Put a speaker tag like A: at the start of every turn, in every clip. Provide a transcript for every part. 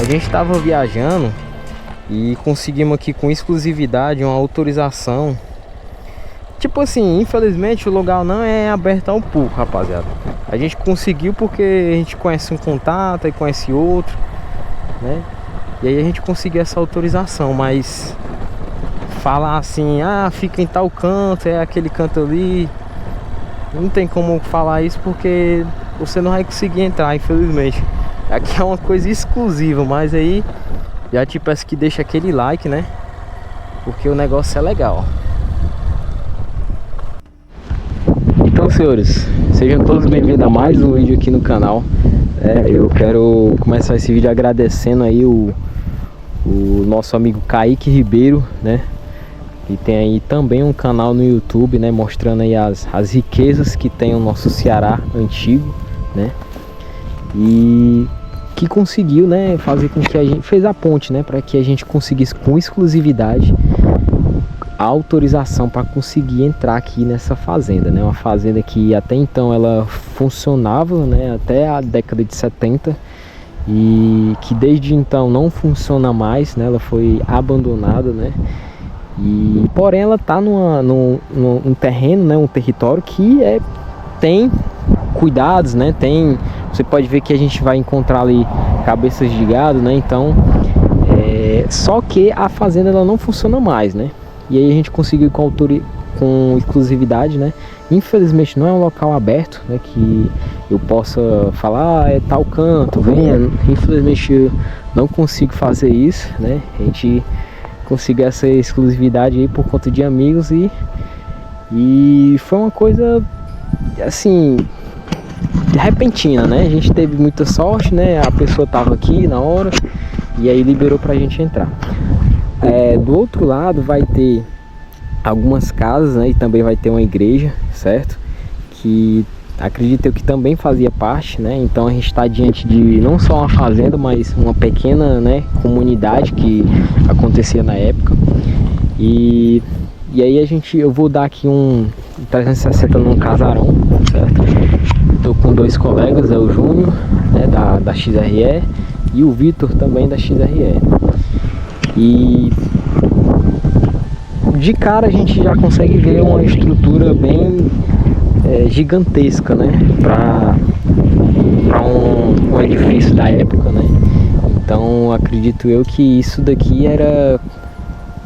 A: A gente estava viajando e conseguimos aqui com exclusividade uma autorização. Tipo assim, infelizmente o lugar não é aberto ao público, rapaziada. A gente conseguiu porque a gente conhece um contato e conhece outro, né? E aí a gente conseguiu essa autorização, mas falar assim, ah, fica em tal canto, é aquele canto ali, não tem como falar isso porque você não vai conseguir entrar, infelizmente. Aqui é uma coisa exclusiva, mas aí já te peço que deixa aquele like, né? Porque o negócio é legal. Então, senhores, sejam todos bem-vindos a mais um vídeo aqui no canal. Eu quero começar esse vídeo agradecendo aí o nosso amigo Kaique Ribeiro, né? E tem aí também um canal no YouTube, né? Mostrando aí as riquezas que tem o nosso Ceará antigo, né? E que conseguiu, né? Fazer com que a gente fez a ponte, né? Para que a gente conseguisse com exclusividade a autorização para conseguir entrar aqui nessa fazenda, né? Uma fazenda que até então ela funcionava, né? Até a década de 70 e que desde então não funciona mais, né? Ela foi abandonada, né? E porém ela tá num terreno, né? Um território que tem cuidados, né? Você pode ver que a gente vai encontrar ali cabeças de gado, né? Então só que a fazenda ela não funciona mais, né? E aí a gente conseguiu com exclusividade, né? Infelizmente não é um local aberto, né? Que eu possa falar, é tal canto, venha. Infelizmente eu não consigo fazer isso, né? A gente conseguiu essa exclusividade aí por conta de amigos e foi uma coisa assim repentina, né? A gente teve muita sorte, né? A pessoa tava aqui na hora e aí liberou pra gente entrar. Do outro lado vai ter algumas casas, né? E também vai ter uma igreja, certo? Que acredito eu que também fazia parte, né? Então a gente está diante de não só uma fazenda, mas uma pequena, né, comunidade que acontecia na época. E aí eu vou dar aqui um 360 num casarão, certo? Estou com dois colegas, o Júnior, né, da XRE, e o Vitor também da XRE. E de cara a gente já consegue ver uma estrutura bem gigantesca, né, para um edifício da época, né? Então acredito eu que isso daqui era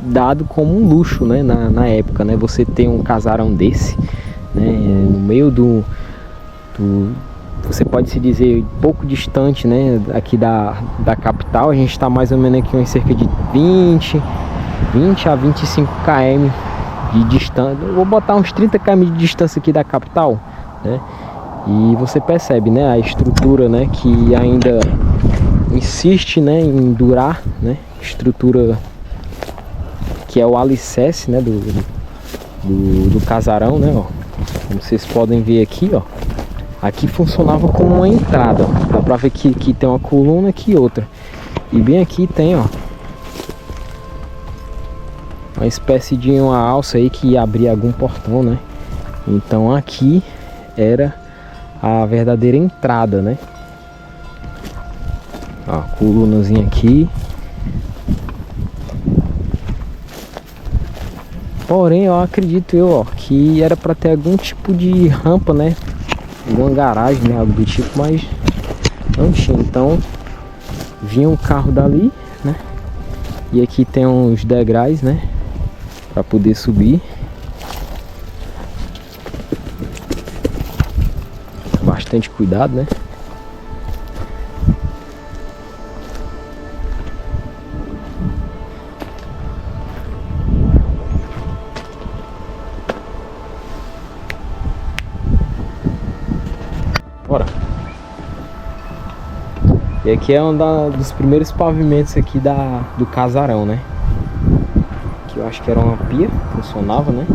A: dado como um luxo, né, na época, né? Você ter um casarão desse, né, no meio você pode se dizer pouco distante, né, aqui da capital. A gente está mais ou menos aqui em cerca de 20 a 25 km de distância. Eu vou botar uns 30 km de distância aqui da capital, né? E você percebe, né, a estrutura, né, que ainda insiste, né, em durar, né? Estrutura que é o alicerce, né, do casarão, né, ó. Como vocês podem ver aqui, ó. Aqui funcionava como uma entrada, ó. Dá pra ver que tem uma coluna aqui e outra. E bem aqui tem, ó, uma espécie de uma alça aí que abria algum portão, né? Então aqui era a verdadeira entrada, né? Ó, colunazinha aqui. Porém, eu acredito ó, que era para ter algum tipo de rampa, né? Alguma garagem, né? Algo do tipo, mas não tinha. Então vinha um carro dali, né? E aqui tem uns degraus, né? Para poder subir. Bastante cuidado, né? Bora. E aqui é um dos primeiros pavimentos aqui do casarão, né? Que eu acho que era uma pia, funcionava, né?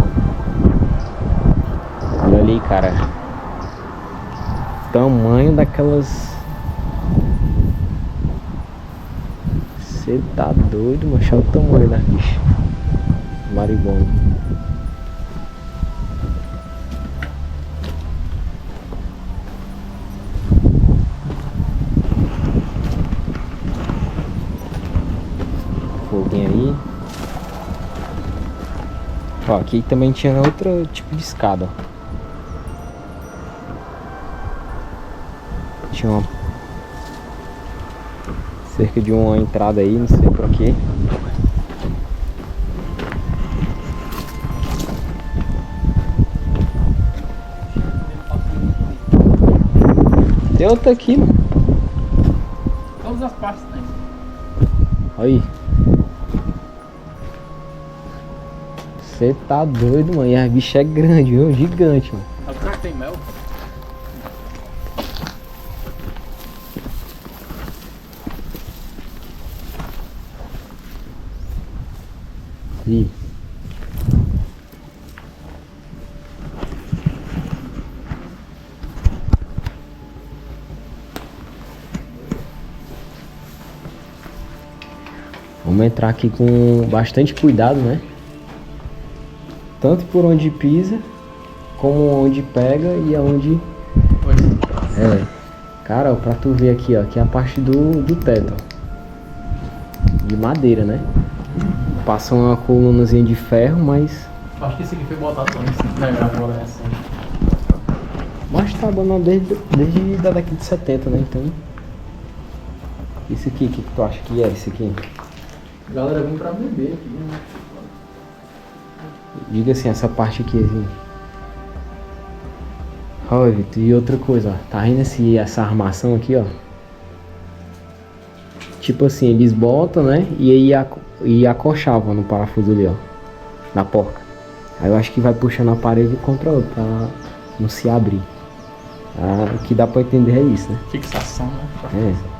A: Olha ali, cara. Tamanho daquelas... Você tá doido, mano? Olha o tamanho da bicha. Maribona. Ó, aqui também tinha outro tipo de escada, ó. Tinha uma cerca de uma entrada aí, não sei pra quê. Tem outra aqui, mano.
B: Todas as partes tem.
A: Aí. Você tá doido, mano. E a bicha é grande, viu? Gigante, mano.
B: Será que tem mel?
A: Ih. Vamos entrar aqui com bastante cuidado, né? Tanto por onde pisa, como onde pega e aonde... É. Cara, ó, pra tu ver aqui, ó. Aqui é a parte do teto, ó. De madeira, né? Passa uma colunazinha de ferro, mas...
B: Acho que esse aqui foi botado antes, né? Agora é assim.
A: Mas tá abandonado desde da década de 70, né? Então... Isso aqui, o que tu acha que é isso aqui?
B: A galera vem pra beber aqui, né?
A: Diga assim, essa parte aqui, assim. Olha, Vitor, e outra coisa, ó. Tá vendo essa armação aqui, ó? Tipo assim, eles botam, né? E aí acolchavam no parafuso ali, ó. Na porca. Aí eu acho que vai puxando a parede contra a outra, pra não se abrir. Ah, o que dá pra entender é isso, né?
B: Fixação, né?
A: É.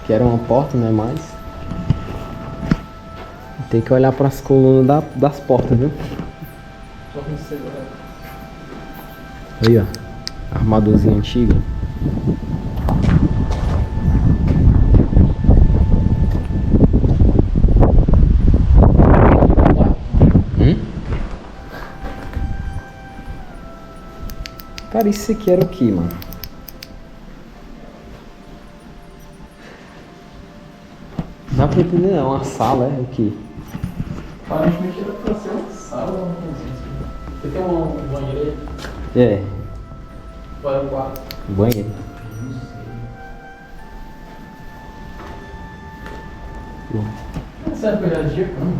A: Que era uma porta, não é mais. Tem que olhar para as colunas das portas, viu?
B: Só com segurar.
A: Aí, ó. Armadorzinha antiga. Cara, isso aqui era o que, mano? Não dá pra entender não, uma sala é o que?
B: Aparentemente era pra ser uma sala, uma cozinha assim. Você tem um banheiro aí?
A: É,
B: Qual é o quarto?
A: banheiro.
B: Não sei. Essa época já tinha cano.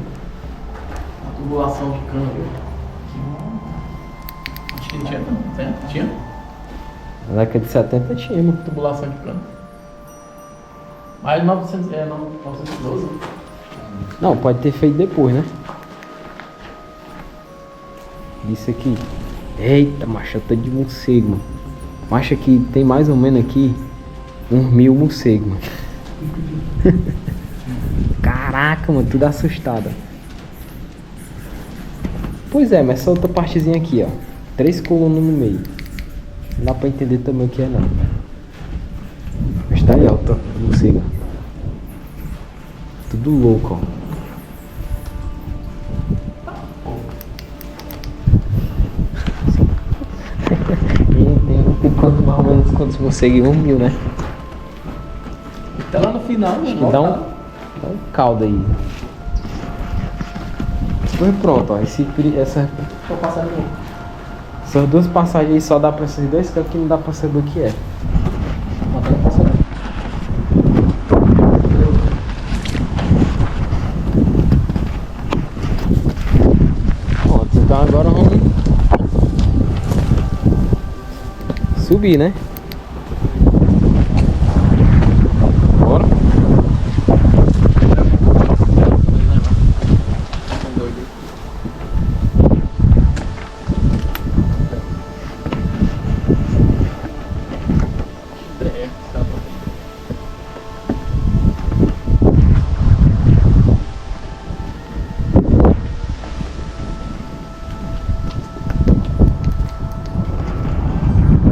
B: Uma tubulação de cano. Acho que não tinha não. Tem? Tinha?
A: Na década de 70 tinha, mano.
B: Tubulação de cano. Mas 912.
A: Não, pode ter feito depois, né? Isso aqui. Eita, macho, eu tô de morcego, mano. Macho, aqui tem mais ou menos aqui uns 1000 morcegos, mano. Caraca, mano, tudo assustado. Pois é, mas essa outra partezinha aqui, ó. 3 colunas no meio. Não dá pra entender também o que é, não. Mas tá aí, ó, morcego. Tudo louco, ó. Tem quanto mais ou menos quantos morcegos? 1000, né?
B: Até lá no final,
A: Acho que dá um caldo aí. Foi pronto, ó. Essas
B: Vou passar de novo.
A: duas passagens aí só dá pra esses dois, que aqui não dá pra saber o que é.
B: Até passar.
A: Pronto, então agora vamos subir, né? Bora.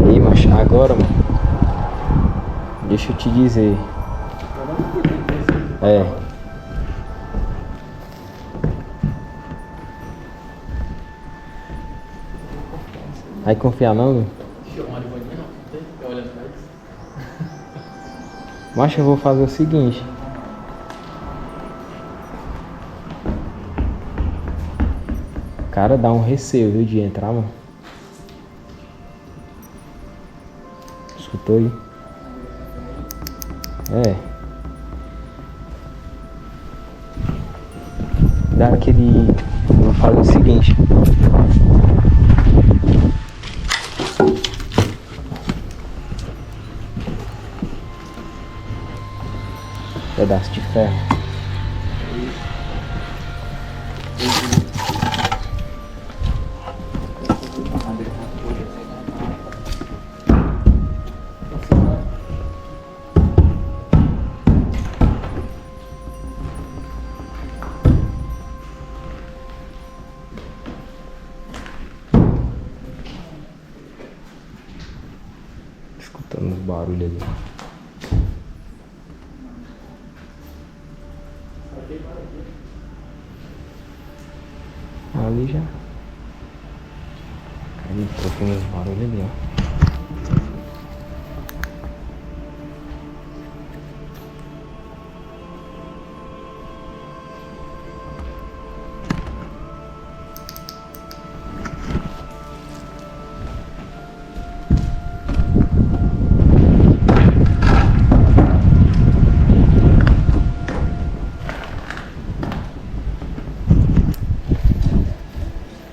A: Aí, macho, agora, mano, deixa eu te dizer. É. Vai confiar não, né?
B: Deixa eu olhar de banheiro, não. Tem que ficar olhando pra isso.
A: Macho, eu vou fazer o seguinte. Cara, dá um receio, viu, de entrar, mano. Escutou aí? É. Dá aquele... Vou fazer o seguinte. Pedaço de ferro. Escutando os barulhos ali. Ali já. Aí tô com os barulhos ali, ó.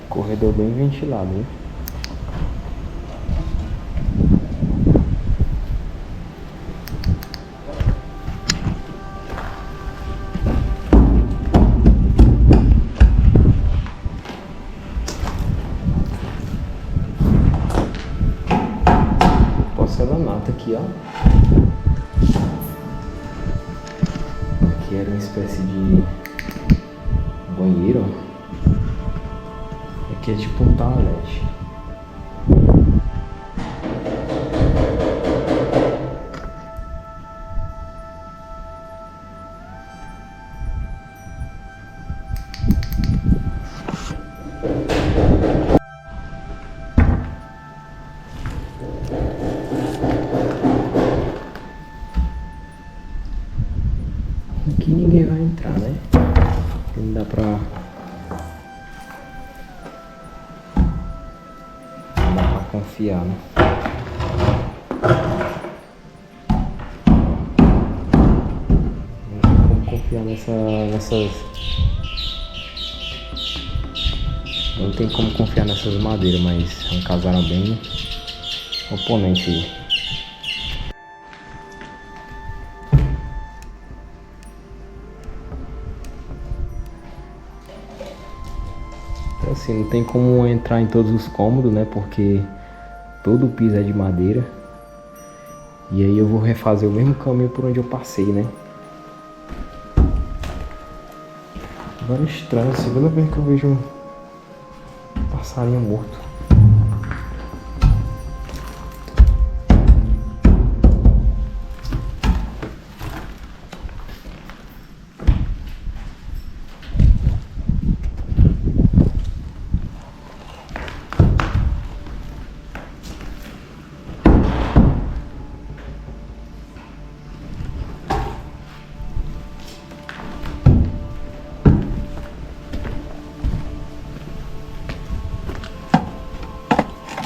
A: Corredor bem ventilado, hein? Porcelanato aqui, ó. Aqui era uma espécie de banheiro, ó. Aqui é tipo um toalete. Aqui ninguém vai entrar, né? Não dá pra confiar, né? Não tem como confiar nessas. Não tem como confiar nessas madeiras, mas é um casarão bem oponente aí. Então, assim, não tem como entrar em todos os cômodos, né? Porque todo o piso é de madeira. E aí eu vou refazer o mesmo caminho por onde eu passei, né? Agora é estranho, a segunda vez que eu vejo um passarinho morto.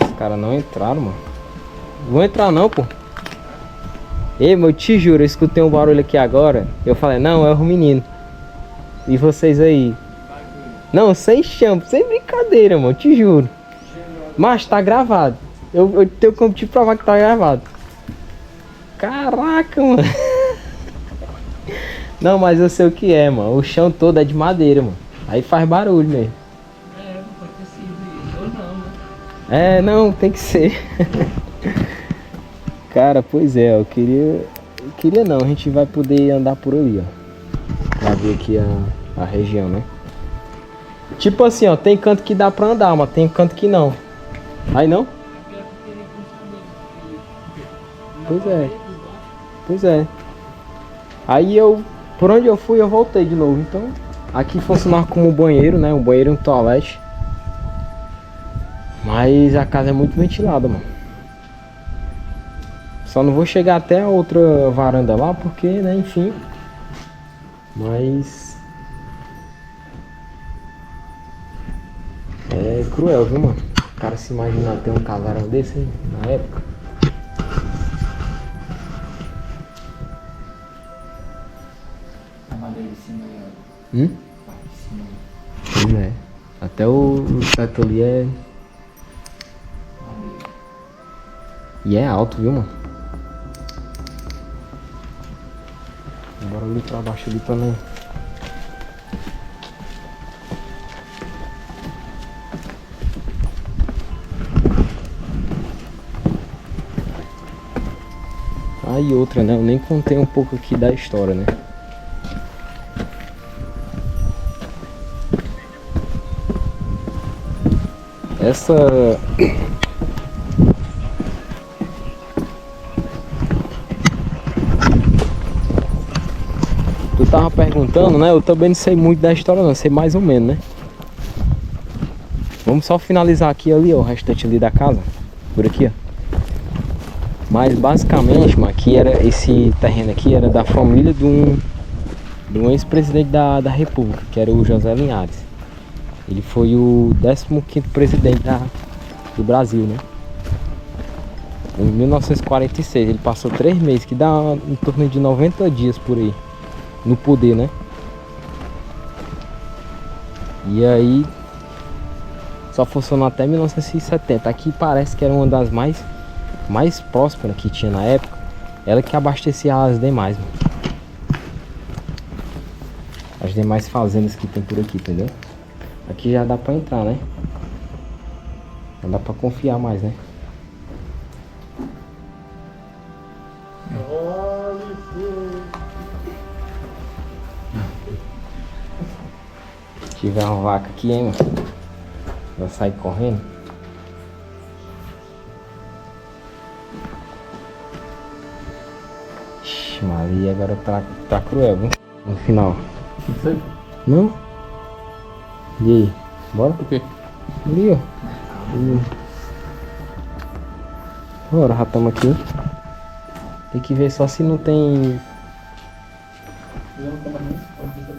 A: Os caras não entraram, mano. Não vou entrar não, pô. Ei, meu, eu te juro, eu escutei um barulho aqui agora. Eu falei, não, é o menino. E vocês aí? Não, sem chão, sem brincadeira, mano, te juro. Mas tá gravado. Eu tenho como te provar que tá gravado. Caraca, mano. Não, mas eu sei o que é, mano. O chão todo é de madeira, mano. Aí faz barulho mesmo.
B: É, pode ter sido ou não, né?
A: É, não, tem que ser. Cara, pois é, eu queria não, a gente vai poder andar por ali, ó. Pra ver aqui a região, né? Tipo assim, ó, tem canto que dá pra andar, mas tem canto que não. Aí não? Pois é. Pois é. Aí por onde eu fui, eu voltei de novo. Então, aqui funcionava como um banheiro, né? Um banheiro e um toalete. Mas a casa é muito ventilada, mano. Só não vou chegar até a outra varanda lá, porque, né, enfim. Mas... É cruel, viu, mano? O cara se imaginar ter um casarão desse aí, na época.
B: A madeira de cima aí, ó.
A: Hum?
B: Parte de cima aí.
A: Pois é. Até o teto ali é...
B: Madeira.
A: E é alto, viu, mano? Bora ali pra baixo ali pra não... Ah, e outra, né? Eu nem contei um pouco aqui da história, né? Essa... Tu tava perguntando, né? Eu também não sei muito da história não, sei mais ou menos, né? Vamos só finalizar aqui ali, ó, o restante ali da casa. Por aqui, ó. Mas basicamente, mano, aqui era, esse terreno aqui era da família de um ex-presidente da República, que era o José Linhares. Ele foi o 15º presidente do Brasil, né? Em 1946, ele passou 3 meses, que dá em torno de 90 dias por aí, no poder, né? E aí, só funcionou até 1970. Aqui parece que era uma das mais prósperas que tinha na época. Ela que abastecia as demais, mano. As demais fazendas que tem por aqui, entendeu? Aqui já dá pra entrar, né? Já dá pra confiar mais, né? Se tiver uma vaca aqui, hein, mano? Vai sair correndo. Ixi, Maria, agora tá cruel, viu? No final.
B: Não sei.
A: Não? E aí? Bora?
B: Por quê?
A: Ali, ó. Bora, já estamos aqui. Tem que ver só se não tem...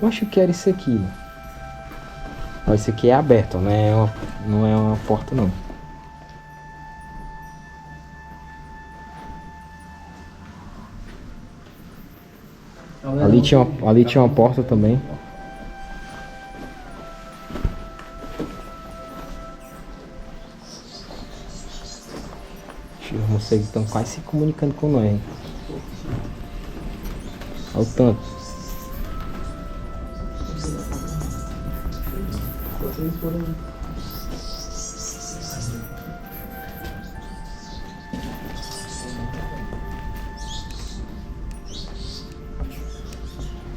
A: Eu acho que era isso aqui, mano. Ó, esse aqui é aberto, não é uma porta, não. Ali tinha uma porta também. Os morcegos estão quase se comunicando com nós, hein? Olha o tanto.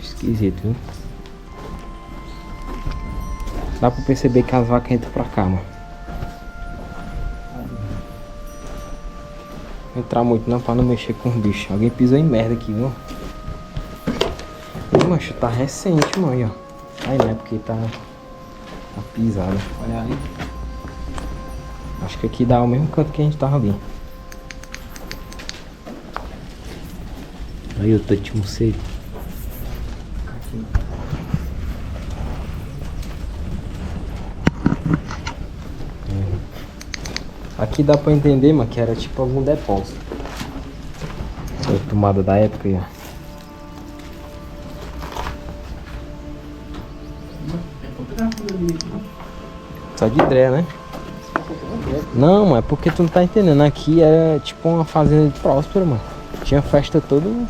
A: Esquisito, viu? Dá pra perceber que as vacas entram pra cá, mano. Não entrar muito não, pra não mexer com os bichos. Alguém pisou em merda aqui, viu? Ih, macho, tá recente, mano, aí, ó. Aí não é porque tá pisado.
B: Olha ali.
A: Acho que aqui dá o mesmo canto que a gente tava ali. Aí eu tô de morcego. Aqui dá pra entender, mano, que era tipo algum depósito. A tomada da época aí, ó. Só de dré, né? Não, mano, é porque tu não tá entendendo. Aqui era tipo uma fazenda próspera, mano. Tinha festa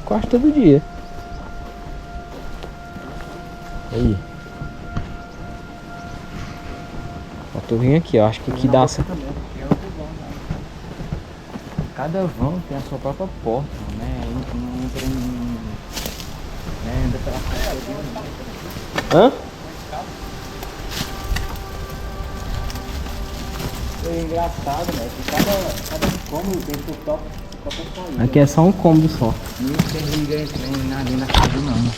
A: quase todo dia. Aí. Ó, tô vindo aqui, ó. Acho que aqui dá...
B: Cada vão tem a sua própria porta, né? Não entra em... entra pela porta.
A: Hã?
B: É engraçado, né? Que cada cômodo tem seu própria saída.
A: Aqui é só um cômodo só.
B: Não tem ninguém ali na casa, não.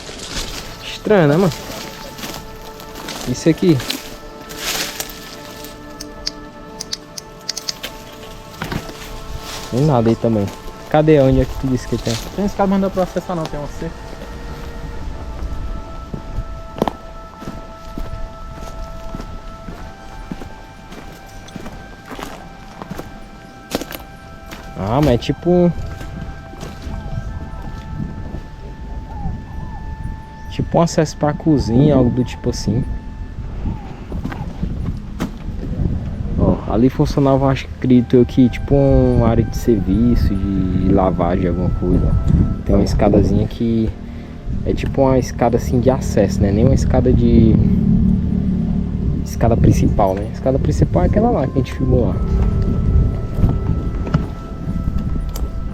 A: Estranho, né, mano? Isso aqui. Tem nada aí também. Cadê? Onde é que tu disse que tem?
B: Tem esse cara mandou pra acessar não, tem uma cerca.
A: Ah, mas é tipo... Tipo um acesso pra cozinha, algo do tipo assim. Ó, ali funcionava, acho que acredito eu que tipo uma área de serviço, de lavagem, alguma coisa. Tem uma escadazinha que é tipo uma escada assim de acesso, né? Nem uma escada de... Escada principal, né? A escada principal é aquela lá que a gente filmou lá.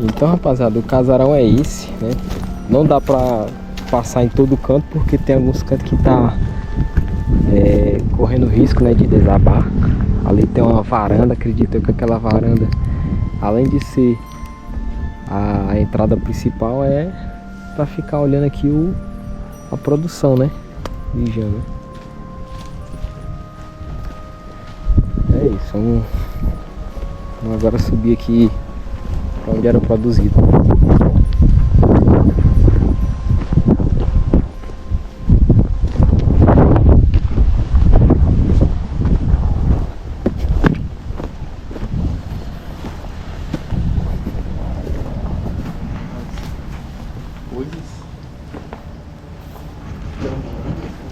A: Então, rapaziada, o casarão é esse, né? Não dá pra passar em todo canto, porque tem alguns cantos que tá correndo risco, né, de desabar. Ali tem uma varanda, acredito eu que aquela varanda, além de ser a entrada principal, é pra ficar olhando aqui a produção, né? Vigiando. É isso, vamos agora subir aqui pra onde era produzido.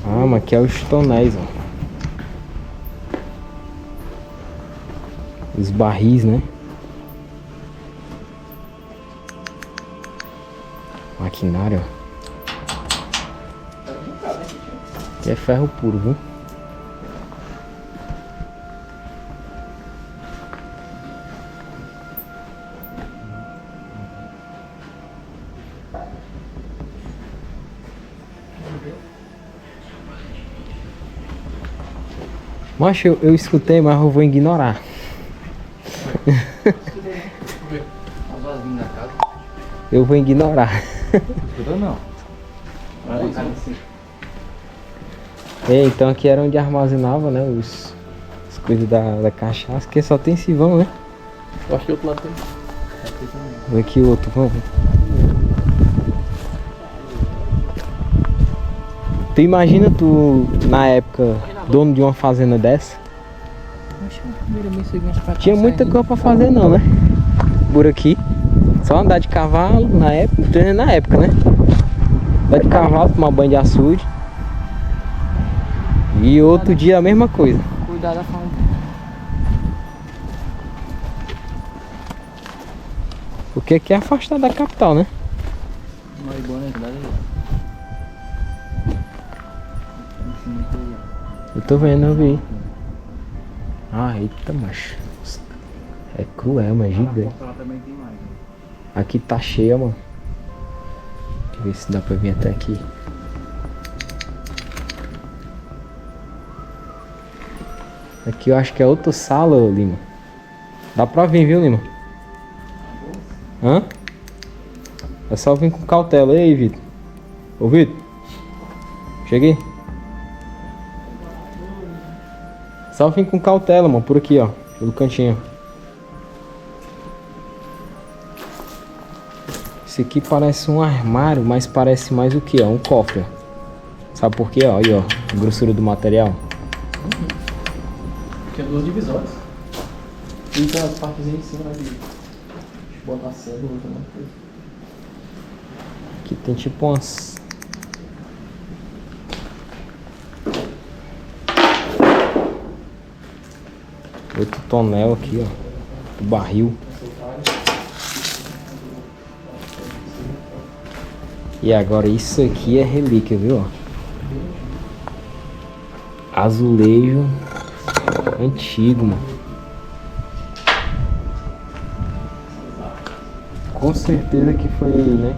A: Ah, mas aqui é os tonéis, ó. Os barris, né? Maquinário, ó. Aqui é ferro puro, viu? Mas eu escutei, mas eu vou ignorar. Eu vou ignorar.
B: Escutou não?
A: Então aqui era onde armazenava, né, as coisas da cachaça, que só tem esse vão, né?
B: Eu acho que outro lado tem.
A: Aqui o outro, vamos. Tu imagina tu, na época, dono de uma fazenda dessa? Tinha muita coisa pra fazer não, né? Por aqui. Só andar de cavalo na época, né? Andar de cavalo, tomar banho de açude. E outro dia a mesma coisa.
B: Cuidar da fauna.
A: Porque aqui é afastado da capital, né?
B: Mais bom, né?
A: Eu tô vendo, eu vi. Ah, eita, macho. É cruel, mas é gigante.
B: Também tem mais.
A: Aqui tá cheia, mano. Deixa eu ver se dá pra vir até aqui. Aqui eu acho que é outra sala, Lima. Dá pra vir, viu, Lima? Hã? É só vir com cautela. Ei, Vitor. Ô, Vitor. Cheguei. Só vir com cautela, mano. Por aqui, ó. Pelo cantinho. Esse aqui parece um armário, mas parece mais o que? Um cofre. Sabe por quê? Ó, aí, ó. A grossura do material.
B: Tinha duas divisórias. Então as partezinhas em cima, né? De botar cédula, outra coisa.
A: Aqui tem tipo umas... Outro tonel aqui, ó. Do barril. E agora isso aqui é relíquia, viu? Azulejo antigo, mano. Com certeza que foi, né,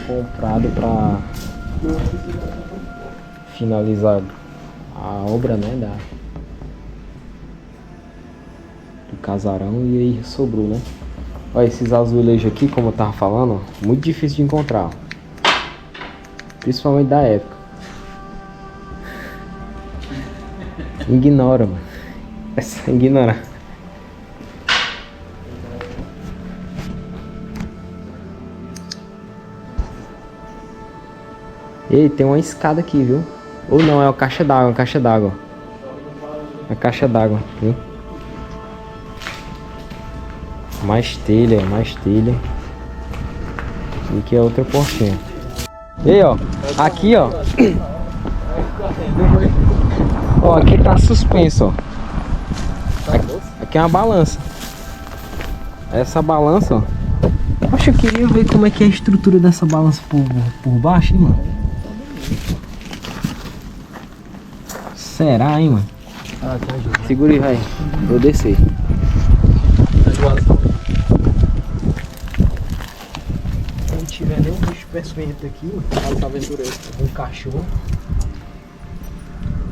A: comprado pra finalizar a obra, né, do casarão, e aí sobrou, né? Olha esses azulejos aqui, como eu tava falando, ó, muito difícil de encontrar, ó. Principalmente da época. Ignora, mano. É só ignorar. Ei, tem uma escada aqui, viu? Ou não, é uma caixa d'água, uma caixa d'água. A caixa d'água, viu? Mais telha, mais telha. E aqui é outra portinha. E aí, ó. Aqui, ó. Ó, aqui tá suspenso, ó. Aqui é uma balança. Essa balança, ó. Poxa, eu queria ver como é que é a estrutura dessa balança por baixo, hein, mano. Será, hein, mano? Segura aí, vai. Vou descer. Se não tiver nenhum bicho peçonhento aqui, mano, tá aventureiro. Um cachorro.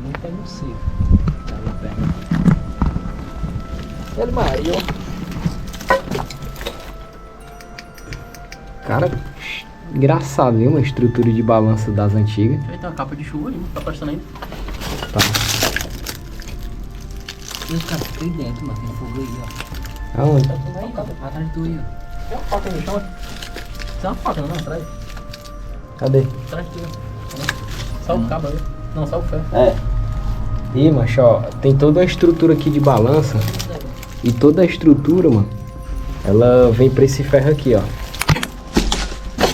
A: Não tem no circo. Tá na perna. Ele Maria, ó. Cara, engraçado, viu? Uma estrutura de balança das antigas.
B: Aí tem uma capa de chuva aí, tá prestando ainda.
A: Tá.
B: E os caras ficam aí dentro, mano. Tem fogo aí, ó.
A: Aonde?
B: Aí, atrás de tu aí, ó. Tem uma faca no chão, ó. Tem uma faca, não, atrás.
A: Cadê?
B: Atrás de tu, ó. Só o cabo aí. Não, só o ferro.
A: É. Ih, macho, ó. Tem toda a estrutura aqui de balança. E toda a estrutura, mano, ela vem pra esse ferro aqui, ó.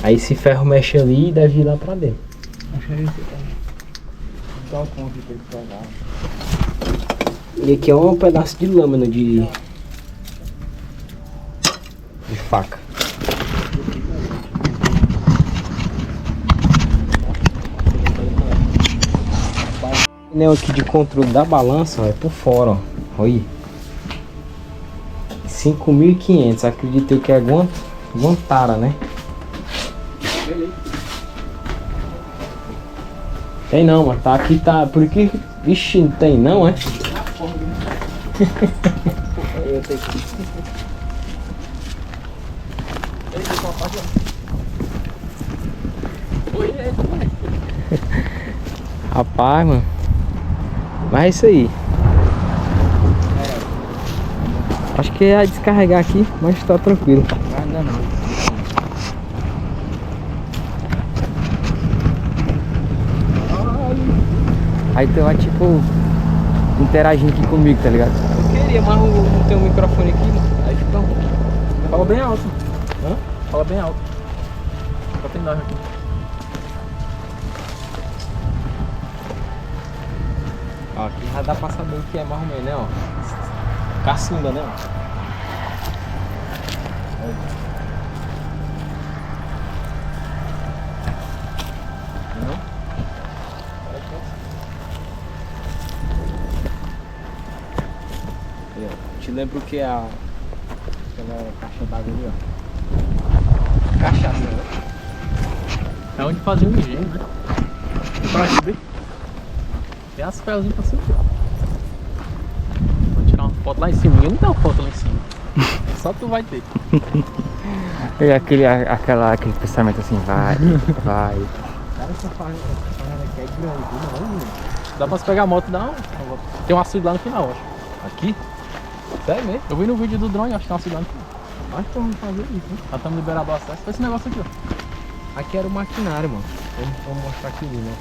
A: Aí esse ferro mexe ali e deve ir lá pra dentro.
B: Só o ponto que ele pegar.
A: E aqui é um pedaço de lâmina de faca. O pneu aqui de controle da balança, ó, é por fora, ó. Olha aí. 5.500, acredito eu que é alguma tara, né? Tem não, mano. Tá aqui, tá. Por que. Vixe, não tem não, é? Eu tenho que. Rapaz, mano. Mas é isso aí. Acho que é descarregar aqui, mas tá tranquilo.
B: Não.
A: Aí tu vai tipo interagindo aqui comigo, tá ligado? Eu queria, mas não tem um microfone aqui. Aí fica.
B: Fala bem alto.
A: Hã?
B: Fala bem alto. Só tem nós aqui.
A: Ó, aqui já dá pra saber o que é mais ou menos, né? Ó. Caçamba, né? Ó. Te lembro que aquela caixa d'água ali, ó. Cachaça, né?
B: É onde fazia o engenho, né? Pra subir. Tem as ferrozinhas pra subir. Vou tirar uma foto lá em cima. Eu não tenho foto lá em cima. Só tu vai ter.
C: E aquele pensamento assim, vai.
A: Cara, essa parada aqui é grande, não,
B: Dá pra se pegar a moto e dar uma volta. Tem um açude lá no final, acho.
A: Aqui? Sério mesmo?
B: Eu vi no vídeo do drone, acho que tem um açude lá no final.
A: Acho que vamos fazer isso, né?
B: Já estamos liberados o acesso. Esse negócio aqui, ó.
A: Aqui era o maquinário, mano. Vamos mostrar aqui, né?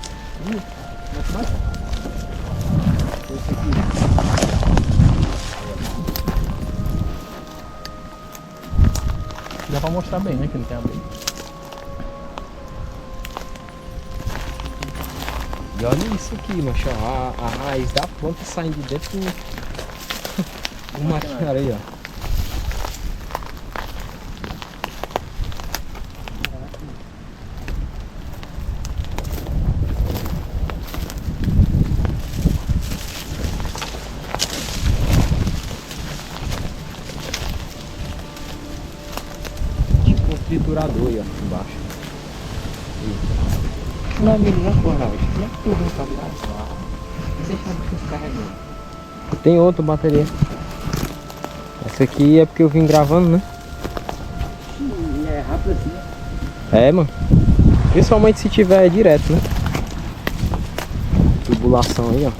A: Esse aqui.
B: Dá pra mostrar bem, né? Que não tem abrir.
A: E olha isso aqui, macho. A raiz da planta saindo de dentro do maquinário aí, ó. Tipo um triturador aí, ó, embaixo.
C: Meu amigo, já porra, como é que tu não sabe lá? Você sabe que descarregou.
A: Tem outra bateria. Essa aqui é porque eu vim gravando, né?
C: É rápido assim.
A: É, mano. Principalmente se tiver direto, né? Tubulação aí, ó.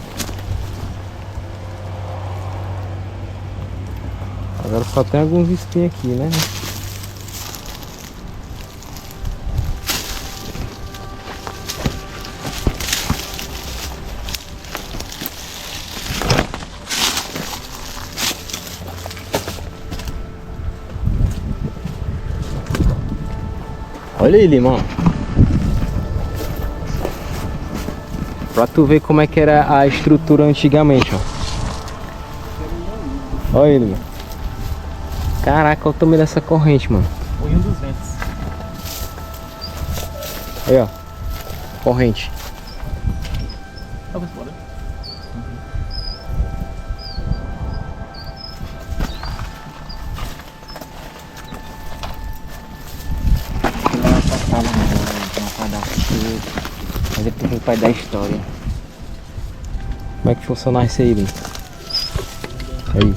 A: Agora só tem alguns espinhos aqui, né? Olha aí, Limão. Pra tu ver como é que era a estrutura antigamente, ó. Olha ele, mano. Caraca, olha o tamanho dessa corrente, mano.
C: Moinho dos ventos.
A: Aí, ó. Corrente.
C: Tá mais fora.
B: Mas é porque o pai da história.
A: Como é que funciona isso aí, mano? Aí.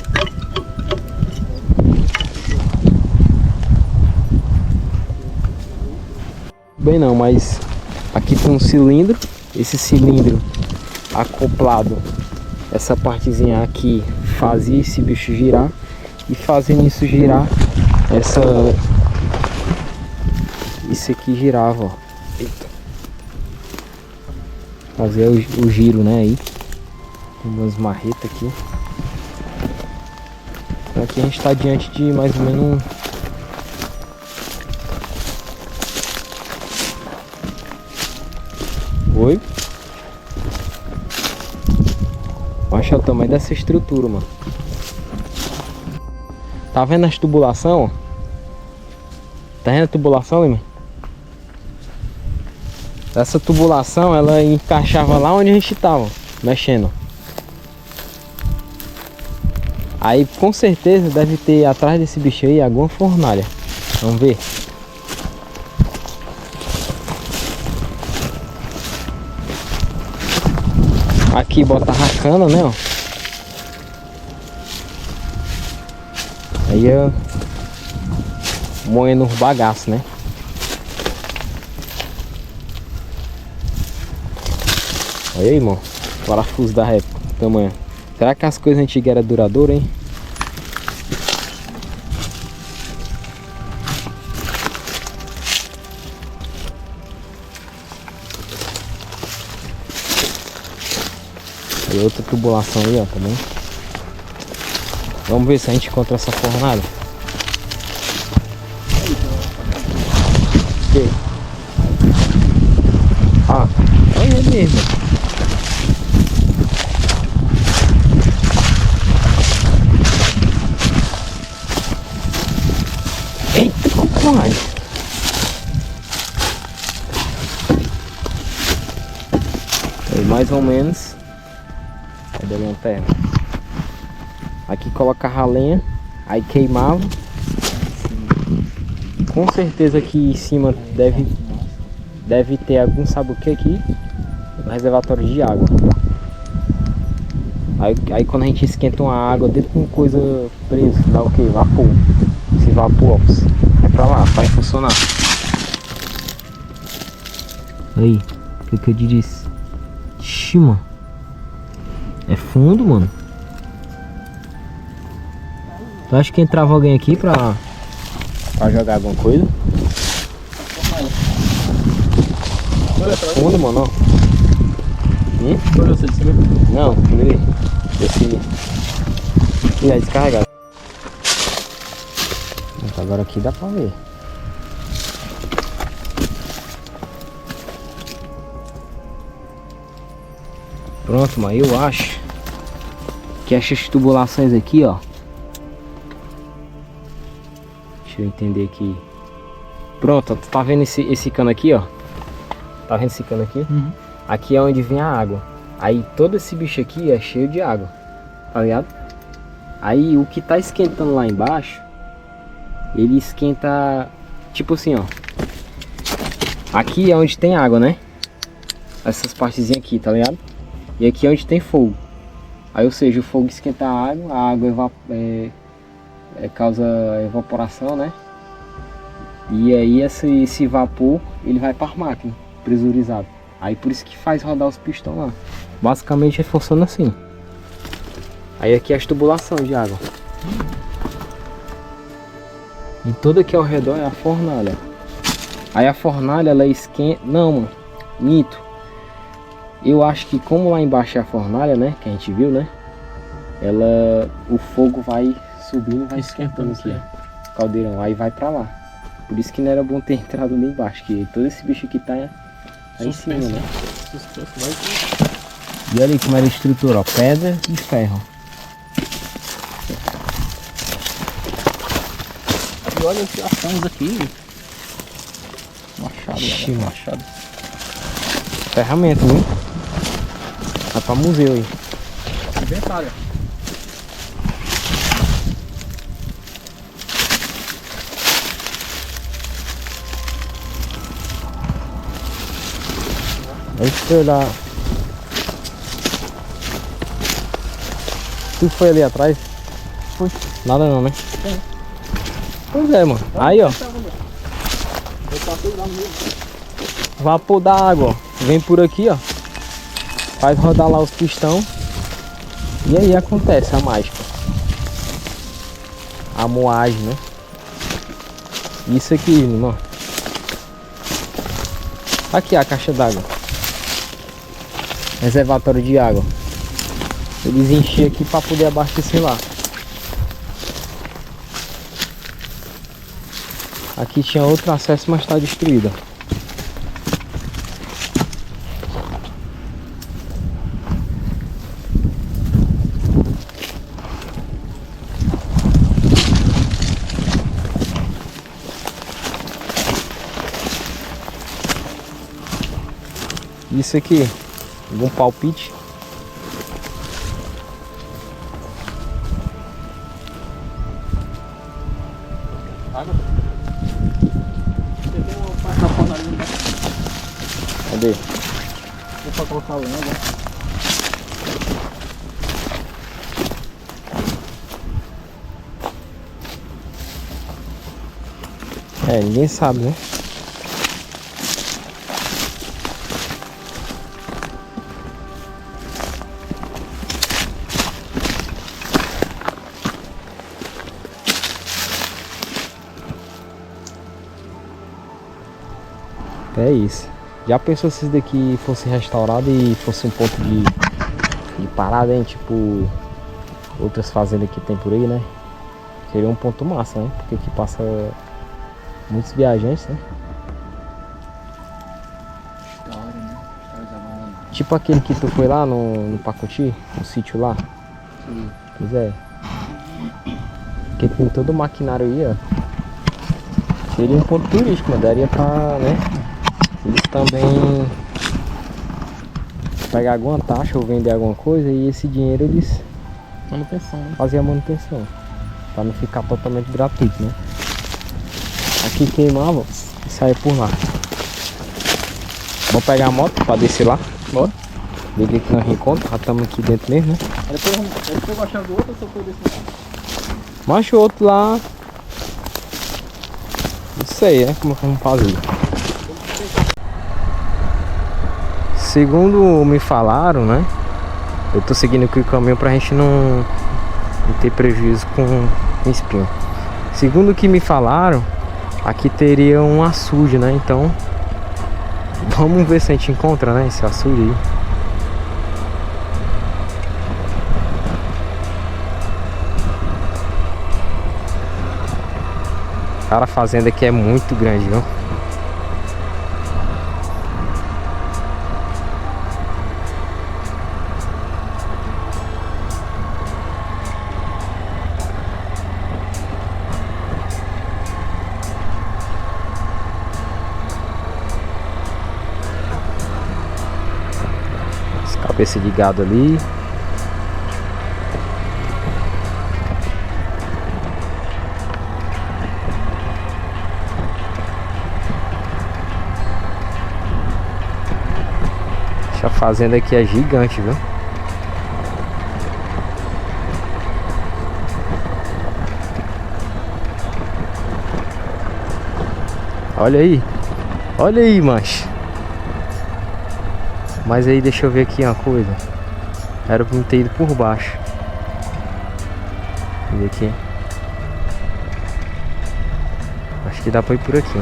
A: Bem não, mas aqui tem um cilindro. Esse cilindro acoplado, essa partezinha aqui fazia esse bicho girar. E fazendo isso girar, isso aqui girava, ó. Eita. Fazer o giro, né, aí. Tem umas marretas aqui. Então aqui a gente está diante de mais ou menos Oi? Olha o tamanho dessa estrutura, mano. Tá vendo as tubulação, ó? Tá vendo a tubulação, Lima? Essa tubulação, ela encaixava lá onde a gente tava mexendo. Aí com certeza deve ter atrás desse bicho aí alguma fornalha. Vamos ver. Aqui bota a cana, né, ó. Aí é moendo os bagaços, né? Olha aí, irmão. Parafuso da época, tamanho. Será que as coisas antigas eram duradouras, hein? E outra tubulação aí, ó, também. Vamos ver se a gente encontra essa fornalha. Ok. Ah, olha ele mesmo. Eita, compadre. Aí, mais ou menos. Cadê a lanterna? Aqui colocava a lenha, aí queimava. Com certeza aqui em cima deve ter algum, sabe o que aqui? Um reservatório de água. Aí quando a gente esquenta uma água dentro de uma coisa presa, dá o que? Vapor. Esse vapor, ó, é pra lá, vai funcionar. Aí, o que eu te disse? Ixi, mano. É fundo, mano. Tu acha que entrava alguém aqui pra jogar alguma coisa? Fundo, mano, ó. Não, primeiro esse é descarregado. Agora aqui dá pra ver. Pronto, mas eu acho que essas tubulações aqui, ó. Deixa eu entender aqui. Pronto, tu tá vendo esse cano aqui, ó? Tá vendo esse cano aqui?
C: Uhum.
A: Aqui é onde vem a água. Aí todo esse bicho aqui é cheio de água, tá ligado? Aí o que tá esquentando lá embaixo, ele esquenta, tipo assim, ó. Aqui é onde tem água, né? Essas partezinhas aqui, tá ligado? E aqui é onde tem fogo. Aí, ou seja, o fogo esquenta a água causa evaporação, né? E aí esse vapor, ele vai para a máquina, pressurizado. Aí por isso que faz rodar os pistões lá. Basicamente funciona assim. Aí aqui é as tubulações de água. E tudo aqui ao redor é a fornalha. Aí a fornalha, ela esquenta... Não, mano, minto. Eu acho que como lá embaixo é a fornalha, né, que a gente viu, né, o fogo vai subindo, vai esquentando aqui, ó, caldeirão, aí vai pra lá. Por isso que não era bom ter entrado ali embaixo, que todo esse bicho aqui tá aí em cima, né? E olha aí como era a estrutura, ó, pedra e ferro.
C: E olha que achamos aqui. Machado,
A: Ixi,
C: galera, machado.
A: Ferramenta, viu? Vai pra museu aí.
C: Inventário.
A: Olha isso lá. Tu foi ali atrás?
C: Foi.
A: Nada não, né?
C: É.
A: Pois é, mano. Aí, ó.
C: Eu passei lá no meio.
A: Vapor da água, ó. Vem por aqui, ó. Faz rodar lá os pistão. E aí acontece a mágica. A moagem, né? Isso aqui, irmão. Aqui a caixa d'água. Reservatório de água. Eles enchiam aqui para poder abastecer lá. Aqui tinha outro acesso, mas está destruído. Isso aqui, algum palpite?
C: Água. Você tem uma parte da panela ali embaixo.
A: Cadê?
C: Vou pra colocar lenha, né?
A: É, ninguém sabe, né? É isso. Já pensou se isso daqui fosse restaurado e fosse um ponto de parada, hein? Tipo outras fazendas que tem por aí, né? Seria um ponto massa, né? Porque aqui passa muitos viajantes, né?
C: História, né? História abandonada.
A: Tipo aquele que tu foi lá no Pacuti, no sítio lá.
C: Sim.
A: Pois é. Porque tem todo o maquinário aí, ó. Seria um ponto turístico, mas daria pra, né? Eles também pegar alguma taxa ou vender alguma coisa e esse dinheiro eles
C: Manutenção, né?
A: fazem a manutenção. Pra não ficar totalmente gratuito, né? Aqui queimava e saia por lá. Vamos pegar a moto pra descer lá?
C: Bora.
A: Ver o que nós reencontramos. Já estamos aqui dentro mesmo, né?
C: Aí depois eu vou achar do outro ou só foi desse lado?
A: Mas o outro lá. Não sei, né? Como vamos fazer. Segundo me falaram, né? Eu tô seguindo aqui o caminho pra gente não ter prejuízo com espinho. Segundo o que me falaram, aqui teria um açude, né? Então vamos ver se a gente encontra, né? Esse açude aí. Cara, a fazenda aqui é muito grande, viu? As cabeças de gado ali. A fazenda aqui é gigante, viu? Olha aí, mancha. Mas aí deixa eu ver aqui uma coisa. Era pra me ter ido por baixo. Vê aqui. Acho que dá pra ir por aqui.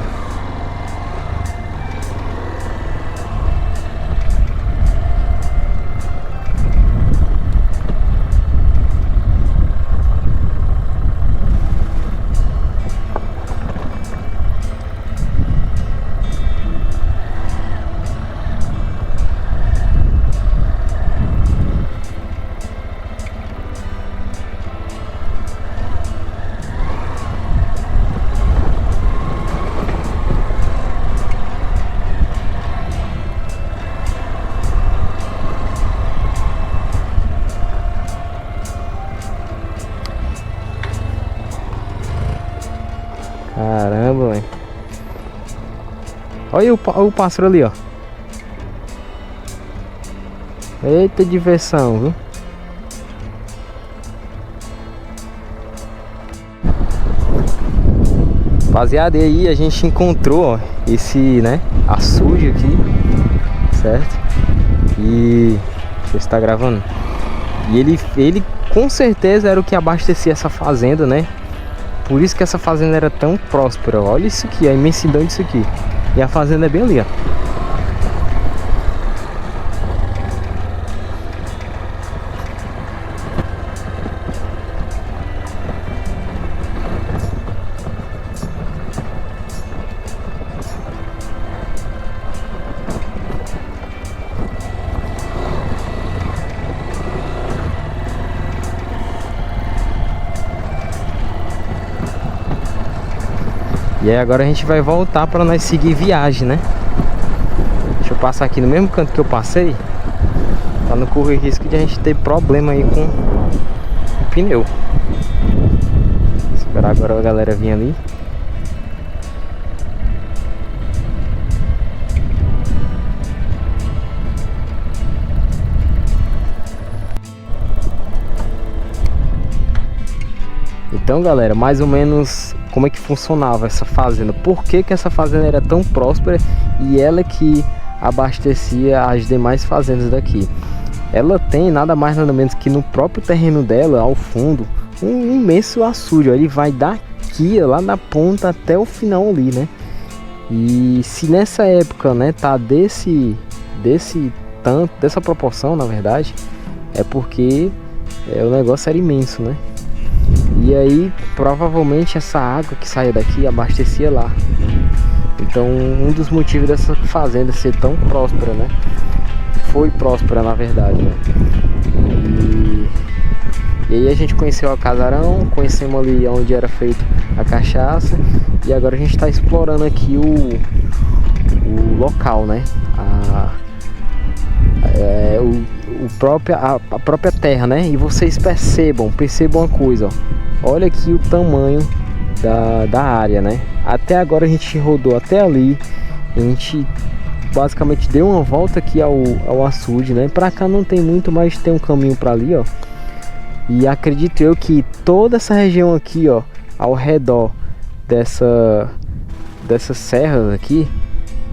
A: Caramba, velho. Olha o pássaro ali, ó. Eita diversão, viu? Rapaziada, e aí a gente encontrou, ó, esse, né, açude aqui, certo? E deixa eu ver se tá gravando. E ele com certeza era o que abastecia essa fazenda, né? Por isso que essa fazenda era tão próspera. Olha isso aqui, a imensidão disso aqui. E a fazenda é bem ali, ó. E aí agora a gente vai voltar para nós seguir viagem, né? Deixa eu passar aqui no mesmo canto que eu passei, pra não correr risco de a gente ter problema aí com o pneu. Vou esperar agora a galera vir ali. Então, galera, mais ou menos como é que funcionava essa fazenda, por que essa fazenda era tão próspera e ela que abastecia as demais fazendas daqui. Ela tem nada mais nada menos que no próprio terreno dela, ao fundo, um imenso açude. Ele vai daqui lá na ponta até o final ali, né? E se nessa época, né, tá desse tanto, dessa proporção, na verdade, é porque o negócio era imenso, né? E aí, provavelmente essa água que saía daqui abastecia lá. Então, um dos motivos dessa fazenda ser tão próspera, né? Foi próspera, na verdade, né? E aí a gente conheceu o casarão, conhecemos ali onde era feito a cachaça. E agora a gente está explorando aqui o local, né? A própria terra, né? E vocês percebam uma coisa, ó. Olha aqui o tamanho da área, né? Até agora a gente rodou até ali. A gente basicamente deu uma volta aqui ao açude, né? Pra cá não tem muito, mas tem um caminho pra ali, ó. E acredito eu que toda essa região aqui, ó, ao redor dessas serras aqui,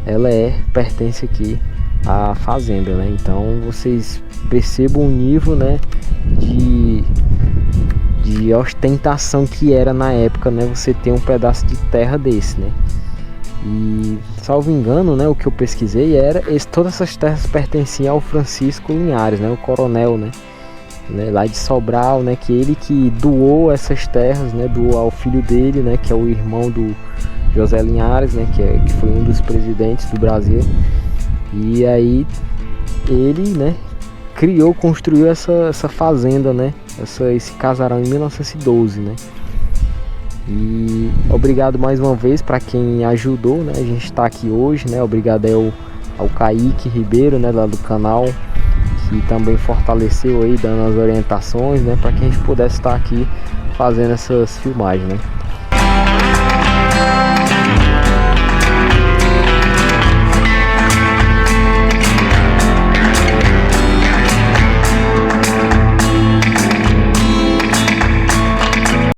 A: ela pertence aqui à fazenda, né? Então vocês percebam o nível, né, de ostentação que era na época, né, você ter um pedaço de terra desse, né? E salvo engano, né, o que eu pesquisei era todas essas terras pertenciam ao Francisco Linhares, né, o coronel, né, lá de Sobral, né, que ele que doou essas terras, né, doou ao filho dele, né, que é o irmão do José Linhares, né, que foi um dos presidentes do Brasil. E aí ele, né, construiu essa fazenda, né, esse casarão em 1912, né. E obrigado mais uma vez para quem ajudou, né, a gente está aqui hoje, né, obrigado ao Kaique Ribeiro, né, lá do canal, que também fortaleceu aí, dando as orientações, né, para que a gente pudesse estar aqui fazendo essas filmagens, né.